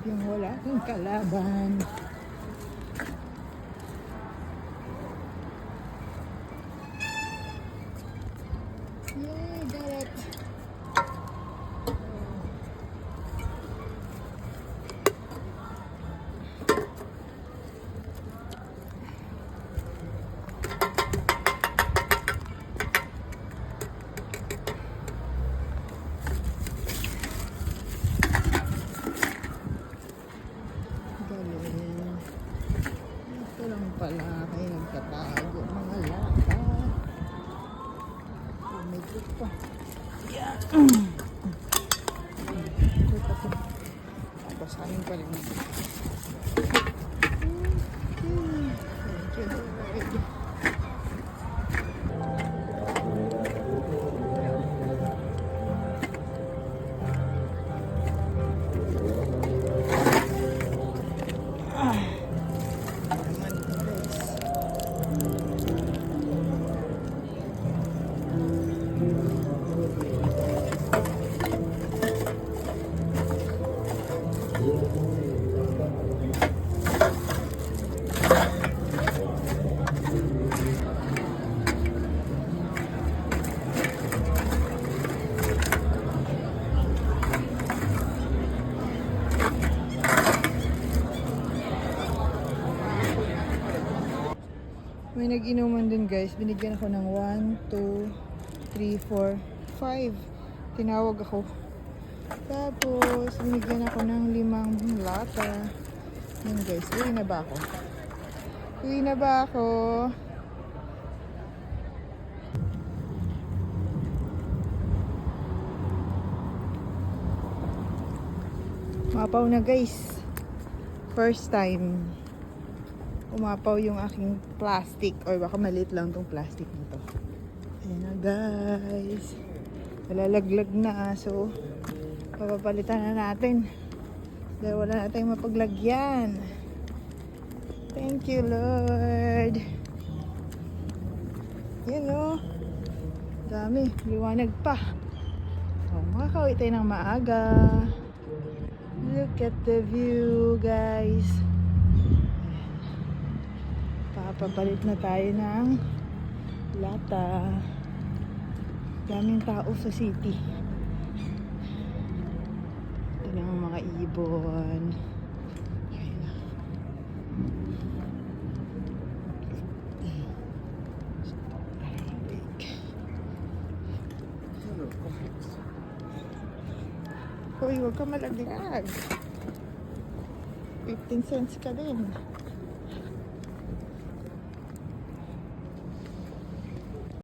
Yung wala akong kalaban. Yay, got it. Ito lang pala kayo nagtatago mga lata. May group pa. Yeah. Tapos amin pa rin. May nag-inuman din guys. Binigyan ako ng 1, 2, 3, 4, 5. Tinawag ako. Tapos, binigyan ako ng 5 lata. Yun guys. Uwi na ba ako? Uwi na ba ako? Mapaw na guys. First time. Umapaw yung aking plastic or baka maliit lang tong plastic nito. Ayan na guys, malalaglag na, so papapalitan na natin dahil wala na tayong mapaglagyan. Thank you Lord. Yan o, dami, liwanag pa. So makakauwi tayo ng maaga. Look at the view guys. Papapalit na tayo ng lata. Daming tao sa city. Ito na ang mga ibon. Uy, huwag ka malaglag. 15 cents ka din.